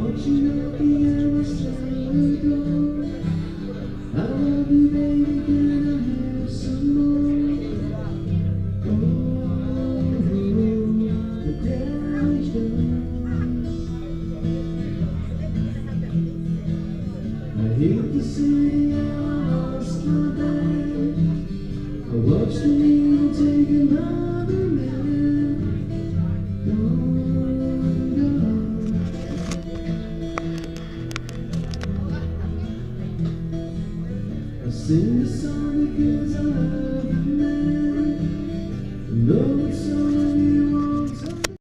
Won't you know me? I was trying to go. I love you, baby, can I have some more? Oh, the damage done. I hate the city, I lost my bed. I watched the needle take another man. Gone, gone. I sing the song.